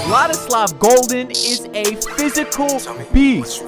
Vladislav Goldin is a physical beast.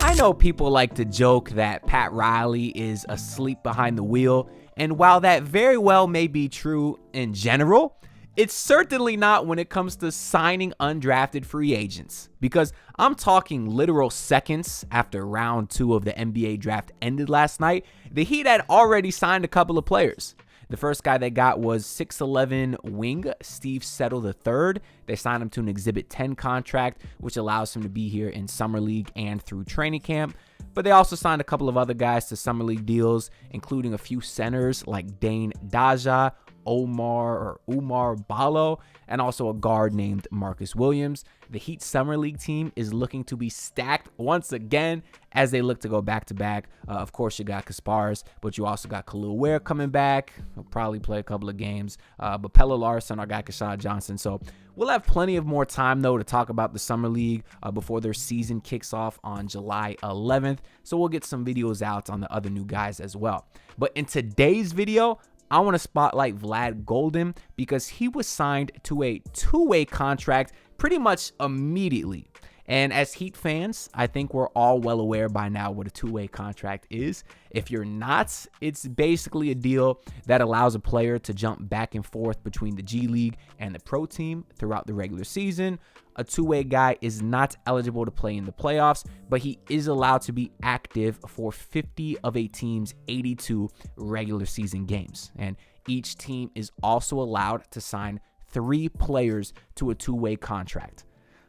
I know people like to joke that Pat Riley is asleep behind the wheel, and while that very well may be true in general, it's certainly not when it comes to signing undrafted free agents, because I'm talking literal seconds after round 2 of the NBA draft ended last night, the Heat had already signed a couple of players. The first guy they got was 6'11" wing Steve Settle III. They signed him to an Exhibit 10 contract, which allows him to be here in Summer League and through training camp. But they also signed a couple of other guys to Summer League deals, including a few centers like Dane Daja, Umar Ballo, and also a guard named Marcus Williams. The Heat Summer League team is looking to be stacked once again as they look to go back-to-back. Of course, you got Kasparz, but you also got Khalil Ware coming back. He'll probably play a couple of games. But Pelle Larsson, our guy Kashad Johnson. So we'll have plenty of more time, though, to talk about the Summer League before their season kicks off on July 11th. So we'll get some videos out on the other new guys as well. But in today's video, I want to spotlight Vlad Goldin because he was signed to a two-way contract pretty much immediately. And as Heat fans, I think we're all well aware by now what a two-way contract is. If you're not, it's basically a deal that allows a player to jump back and forth between the G League and the pro team throughout the regular season. A two-way guy is not eligible to play in the playoffs, but he is allowed to be active for 50 of a team's 82 regular season games. And each team is also allowed to sign 3 players to a two-way contract.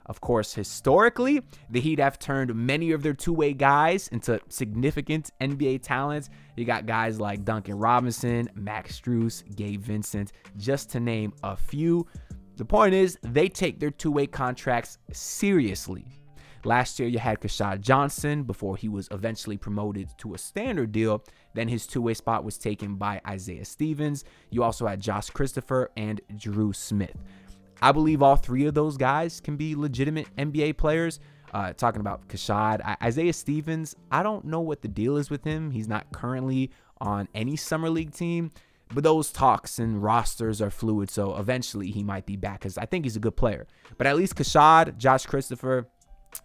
Of course, historically, the Heat have turned many of their two-way guys into significant NBA talents. You got guys like Duncan Robinson, Max Strus, Gabe Vincent, just to name a few. The point is, they take their two-way contracts seriously. Last year, you had Kashad Johnson before he was eventually promoted to a standard deal. Then his two-way spot was taken by Isaiah Stevens. You also had Josh Christopher and Drew Smith. I believe all 3 of those guys can be legitimate NBA players. Talking about Kashad, Isaiah Stevens, I don't know what the deal is with him. He's not currently on any Summer League team, but those talks and rosters are fluid, so eventually he might be back because I think he's a good player. But at least Kashad, Josh Christopher,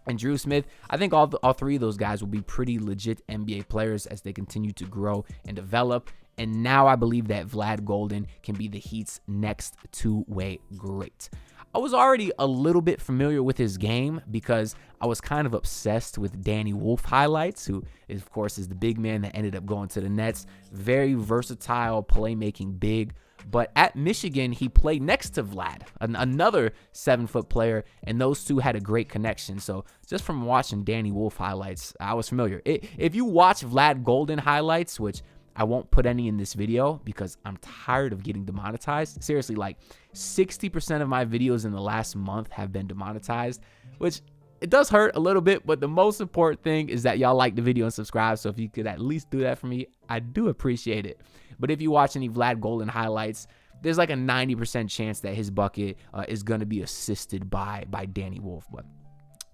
and Drew Smith, I think all 3 of those guys will be pretty legit NBA players as they continue to grow and develop. And now I believe that Vlad Goldin can be the Heat's next two-way great. I was already a little bit familiar with his game because I was kind of obsessed with Danny Wolf highlights, who, of course, is the big man that ended up going to the Nets. Very versatile, playmaking big. But at Michigan, he played next to Vlad, another 7-foot player, and those two had a great connection. So just from watching Danny Wolf highlights, I was familiar. If you watch Vlad Goldin highlights, which I won't put any in this video because I'm tired of getting demonetized. Seriously, like 60% of my videos in the last month have been demonetized, which it does hurt a little bit, but the most important thing is that y'all like the video and subscribe. So if you could at least do that for me, I do appreciate it. But if you watch any Vlad Goldin highlights, there's like a 90% chance that his bucket is going to be assisted by Danny Wolf. But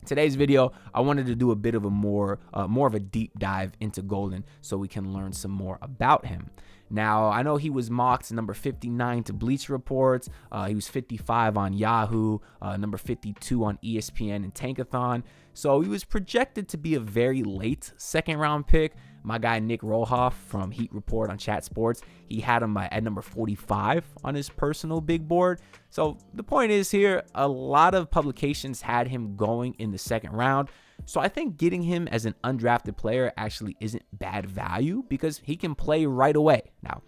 today's video, I wanted to do a bit of a more of a deep dive into Goldin so we can learn some more about him. Now, I know he was mocked number 59 to Bleacher Report. He was 55 on Yahoo, number 52 on ESPN and Tankathon. So he was projected to be a very late second-round pick. My guy Nick Rohoff from Heat Report on Chat Sports, he had him at number 45 on his personal big board. So the point is here, a lot of publications had him going in the second round. So I think getting him as an undrafted player actually isn't bad value because he can play right away. Now,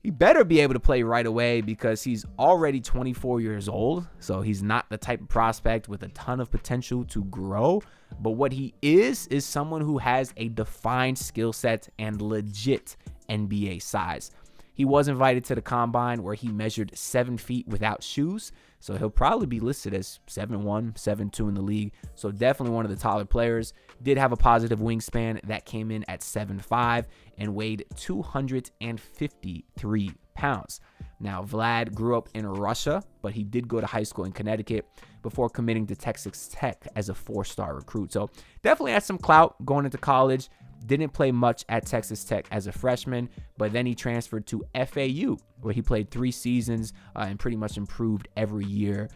he better be able to play right away because he's already 24 years old. So he's not the type of prospect with a ton of potential to grow. But what he is someone who has a defined skill set and legit NBA size. He was invited to the combine where he measured 7 feet without shoes. So he'll probably be listed as 7'1", 7'2" in the league. So definitely one of the taller players. Did have a positive wingspan that came in at 7'5" and weighed 253 pounds. Now, Vlad grew up in Russia, but he did go to high school in Connecticut before committing to Texas Tech as a 4-star recruit. So definitely had some clout going into college. Didn't play much at Texas Tech as a freshman, but then he transferred to FAU, where he played 3 seasons and pretty much improved every year,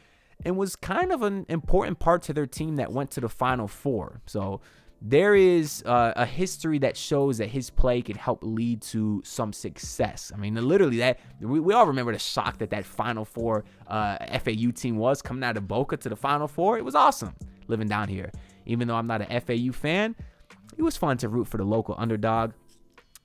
and was kind of an important part to their team that went to the Final Four. So there is a history that shows that his play can help lead to some success. I mean, literally, that we all remember the shock that Final Four FAU team was coming out of Boca to the Final Four. It was awesome living down here. Even though I'm not an FAU fan, it was fun to root for the local underdog,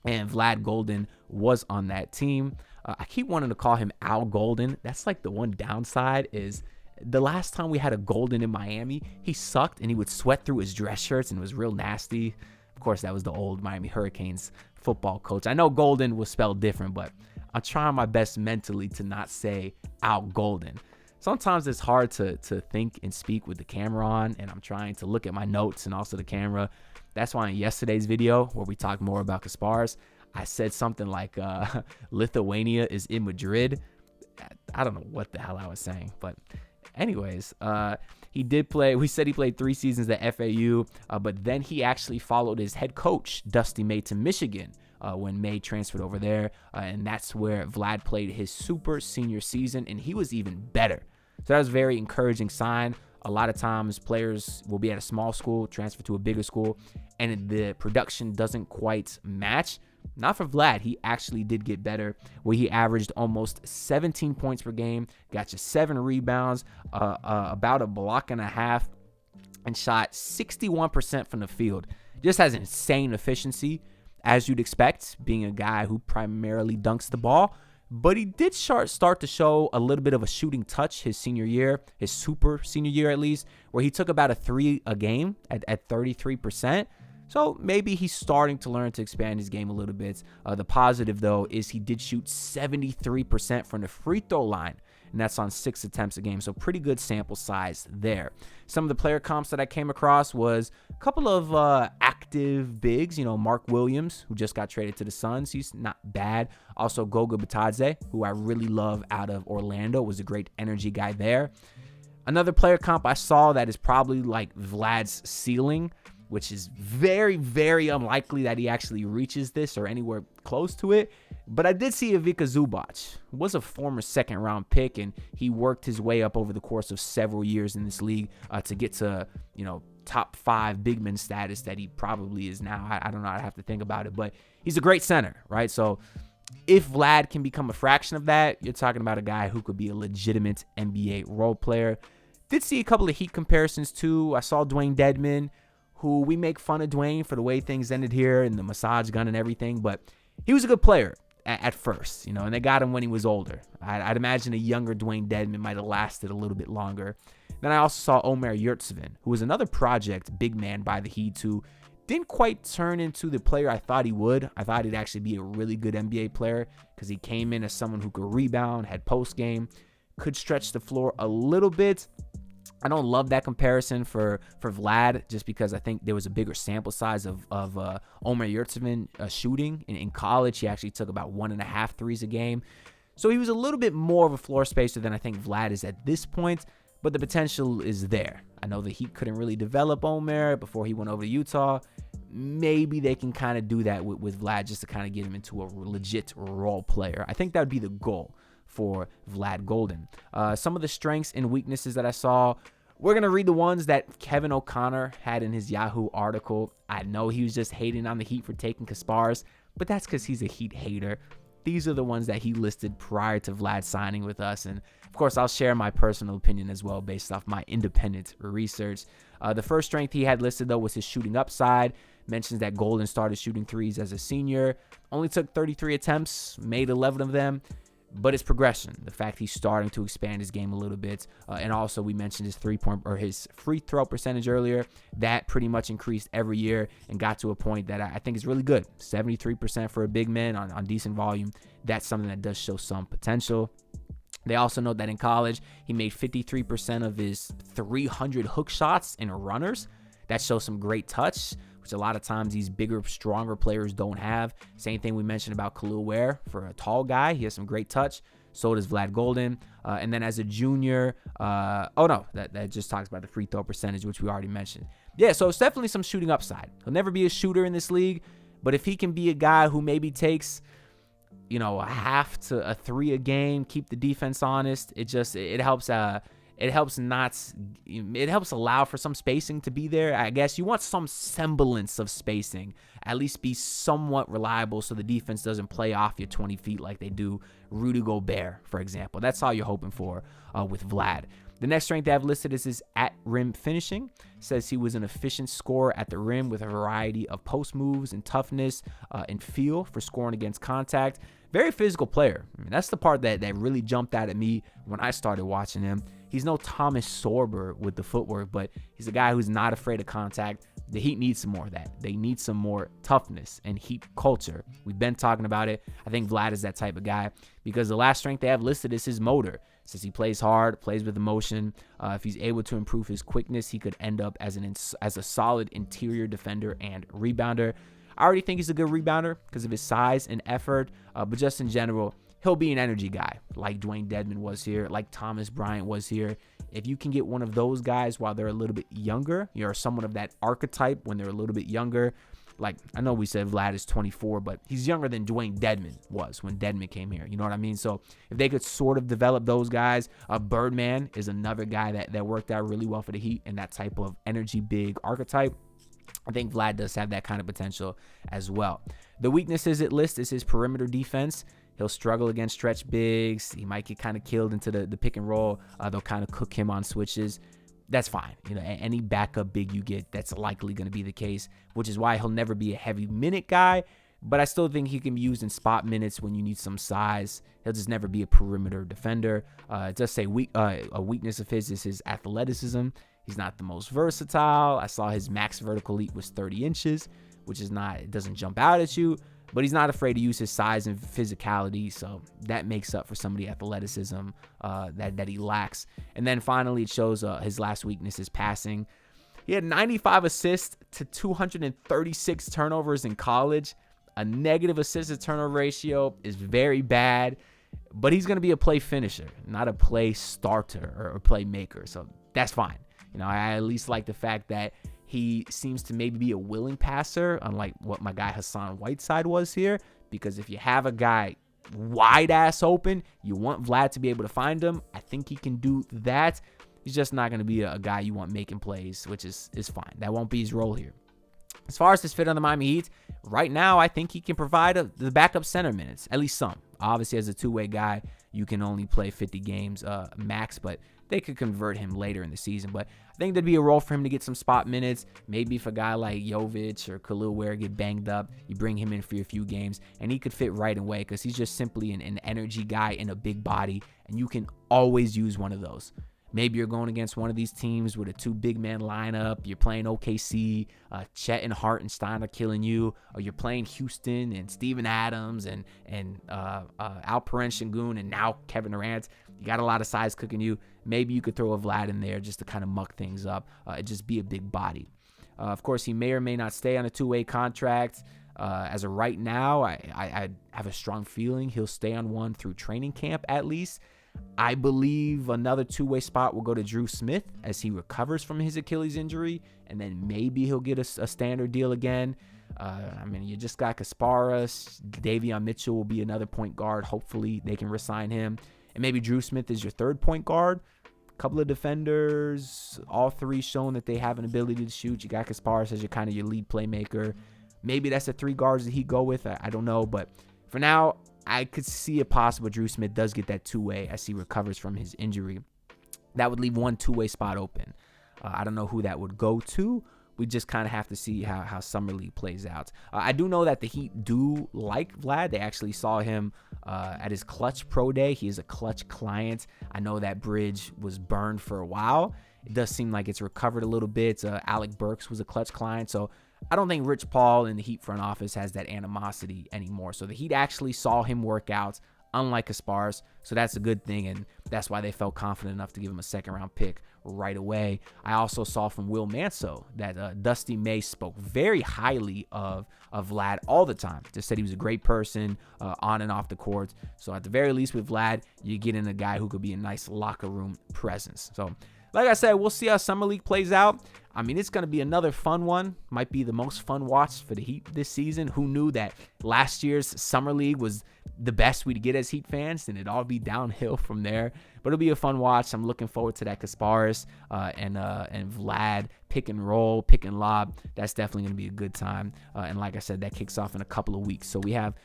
and Vlad Goldin was on that team. I keep wanting to call him Al Goldin. That's like the one downside is the last time we had a Goldin in Miami, he sucked and he would sweat through his dress shirts and it was real nasty. Of course, that was the old Miami Hurricanes football coach. I know Goldin was spelled different, but I'm trying my best mentally to not say Al Goldin. Sometimes it's hard to think and speak with the camera on, and I'm trying to look at my notes and also the camera. That's why in yesterday's video, where we talked more about Kaspars, I said something like Lithuania is in Madrid. I don't know what the hell I was saying, but anyways, he did play. We said he played 3 seasons at FAU, but then he actually followed his head coach, Dusty May, to Michigan when May transferred over there, and that's where Vlad played his super senior season, and he was even better. So that was a very encouraging sign. A lot of times players will be at a small school, transfer to a bigger school, and the production doesn't quite match. Not for Vlad. He actually did get better, where he averaged almost 17 points per game, got you 7 rebounds, about a block and a half, and shot 61% from the field. Just has insane efficiency, as you'd expect, being a guy who primarily dunks the ball. But he did start to show a little bit of a shooting touch his senior year, his super senior year at least, where he took about a 3 a game at 33%. So maybe he's starting to learn to expand his game a little bit. The positive, though, is he did shoot 73% from the free throw line, and that's on 6 attempts a game. So pretty good sample size there. Some of the player comps that I came across was a couple of active bigs. Mark Williams, who just got traded to the Suns. He's not bad. Also, Goga Bitadze, who I really love out of Orlando, was a great energy guy there. Another player comp I saw that is probably like Vlad's ceiling, which is very, very unlikely that he actually reaches this or anywhere close to it. But I did see Ivica Zubac, who was a former second-round pick, and he worked his way up over the course of several years in this league to get to, top 5 big man status that he probably is now. I don't know. I'd have to think about it, but he's a great center, right? So if Vlad can become a fraction of that, you're talking about a guy who could be a legitimate NBA role player. Did see a couple of Heat comparisons, too. I saw Dwayne Dedmon, who we make fun of Dwayne for the way things ended here and the massage gun and everything, but he was a good player at first, and they got him when he was older. I'd imagine a younger Dwayne Dedmon might have lasted a little bit longer. Then I also saw Omer Yurtseven, who was another project big man by the Heat, who didn't quite turn into the player I thought he would. I thought he'd actually be a really good NBA player because he came in as someone who could rebound, had post game, could stretch the floor a little bit. I don't love that comparison for Vlad, just because I think there was a bigger sample size of Omer Yurtseven shooting. In college, he actually took about 1.5 threes a game. So he was a little bit more of a floor spacer than I think Vlad is at this point, but the potential is there. I know the Heat couldn't really develop Omer before he went over to Utah. Maybe they can kind of do that with Vlad just to kind of get him into a legit role player. I think that would be the goal for Vlad Goldin. Some of the strengths and weaknesses that I saw, we're going to read the ones that Kevin O'Connor had in his Yahoo article. I know he was just hating on the Heat for taking Kaspars, but that's because he's a Heat hater. These are the ones that he listed prior to Vlad signing with us. And of course, I'll share my personal opinion as well based off my independent research. The first strength he had listed, though, was his shooting upside. Mentions that Goldin started shooting threes as a senior. Only took 33 attempts, made 11 of them. But it's progression, the fact he's starting to expand his game a little bit. And also we mentioned his his free throw percentage earlier. That pretty much increased every year and got to a point that I think is really good. 73% for a big man on decent volume. That's something that does show some potential. They also note that in college, he made 53% of his 300 hook shots and runners. That shows some great touch, which a lot of times these bigger, stronger players don't have. Same thing we mentioned about Khalil Ware. For a tall guy, he has some great touch. So does Vlad Goldin. And then as a junior, that just talks about the free throw percentage, which we already mentioned. yeah, so it's definitely some shooting upside. He'll never be a shooter in this league, but if he can be a guy who maybe takes, a half to a 3 a game, keep the defense honest, it helps allow for some spacing to be there. I guess you want some semblance of spacing, at least be somewhat reliable so the defense doesn't play off you 20 feet like they do Rudy Gobert, for example. That's all you're hoping for with Vlad. The next strength they have listed is his at-rim finishing. Says he was an efficient scorer at the rim with a variety of post moves and toughness and feel for scoring against contact. Very physical player. I mean, that's the part that really jumped out at me when I started watching him. He's no Thomas Sorber with the footwork, but he's a guy who's not afraid of contact. The Heat need some more of that. They need some more toughness and Heat culture. We've been talking about it. I think Vlad is that type of guy because the last strength they have listed is his motor. Since he plays hard, plays with emotion, if he's able to improve his quickness, he could end up as a solid interior defender and rebounder. I already think he's a good rebounder because of his size and effort, but just in general, he'll be an energy guy like Dwayne Dedmon was here, like Thomas Bryant was here. If you can get one of those guys while they're a little bit younger, or someone of that archetype when they're a little bit younger, like I know we said Vlad is 24, but he's younger than Dwayne Dedmon was when Dedmon came here. You know what I mean? So if they could sort of develop those guys, Birdman is another guy that worked out really well for the Heat and that type of energy big archetype. I think Vlad does have that kind of potential as well. The weaknesses it lists is his perimeter defense. He'll struggle against stretch bigs. He might get kind of killed into the pick and roll. They'll kind of cook him on switches. That's fine. Any backup big you get, that's likely going to be the case, which is why he'll never be a heavy minute guy. But I still think he can be used in spot minutes when you need some size. He'll just never be a perimeter defender. It does say a weakness of his is his athleticism. He's not the most versatile. I saw his max vertical leap was 30 inches, which is not, it doesn't jump out at you, but he's not afraid to use his size and physicality. So that makes up for some of the athleticism that he lacks. And then finally, it shows his last weakness is passing. He had 95 assists to 236 turnovers in college. A negative assist to turnover ratio is very bad, but he's going to be a play finisher, not a play starter or playmaker. So that's fine. I at least like the fact that he seems to maybe be a willing passer, unlike what my guy Hassan Whiteside was here. Because if you have a guy wide ass open, you want Vlad to be able to find him. I think he can do that. He's just not going to be a guy you want making plays, which is fine. That won't be his role here. As far as his fit on the Miami Heat, right now, I think he can provide the backup center minutes, at least some. Obviously, as a two-way guy, you can only play 50 games max, but they could convert him later in the season. But I think there'd be a role for him to get some spot minutes. Maybe if a guy like Jovic or Khalil Ware get banged up, you bring him in for a few games, and he could fit right away because he's just simply an energy guy in a big body, and you can always use one of those. Maybe you're going against one of these teams with a 2 big man lineup. You're playing OKC, Chet and Hartenstein are killing you, or you're playing Houston and Steven Adams and Alperen Şengün and now Kevin Durant. You got a lot of size cooking you. Maybe you could throw a Vlad in there just to kind of muck things up and just be a big body. Of course, he may or may not stay on a 2-way contract. As of right now, I have a strong feeling he'll stay on one through training camp at least. I believe another 2-way spot will go to Drew Smith as he recovers from his Achilles injury, and then maybe he'll get a standard deal again. You just got Kasparas. Davion Mitchell will be another point guard. Hopefully they can re-sign him. And maybe Drew Smith is your third point guard. A couple of defenders, all three showing that they have an ability to shoot. You got Kasparas as your lead playmaker. Maybe that's the 3 guards that he go with. I don't know, but for now, I could see a possible Drew Smith does get that 2-way as he recovers from his injury. That would leave one 2-way spot open. I don't know who that would go to. We just kind of have to see how Summer League plays out. I do know that the Heat do like Vlad. They actually saw him at his Clutch Pro Day. He is a Clutch client. I know that bridge was burned for a while. It does seem like it's recovered a little bit. Alec Burks was a Clutch client, so I don't think Rich Paul in the Heat front office has that animosity anymore. So the Heat actually saw him work out, unlike Kasparas. So that's a good thing, and that's why they felt confident enough to give him a second-round pick right away. I also saw from Will Manso that Dusty May spoke very highly of Vlad all the time. Just said he was a great person on and off the court. So at the very least with Vlad, you get in a guy who could be a nice locker room presence. So like I said, we'll see how Summer League plays out. I mean, it's going to be another fun one. Might be the most fun watch for the Heat this season. Who knew that last year's Summer League was the best we'd get as Heat fans, and it'd all be downhill from there. But it'll be a fun watch. I'm looking forward to that Kasparis and Vlad pick and roll, pick and lob. That's definitely going to be a good time. And like I said, that kicks off in a couple of weeks. So we have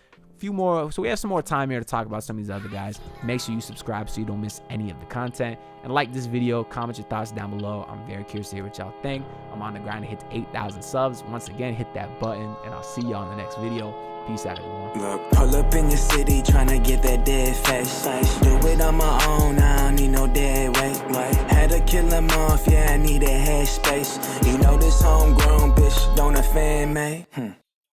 some more time here to talk about some of these other guys. Make sure you subscribe so you don't miss any of the content, and like this video. Comment your thoughts down below. I'm very curious to hear what y'all think. I'm on the grind to hit 8,000 subs. Once again, hit that button, and I'll see y'all in the next video. Peace out, everyone. Look, pull up in your city tryna get that dead face. Do it on my own, I don't need no dead weight. Had to kill him off, yeah, I need a head space. You know this homegrown bitch don't offend me.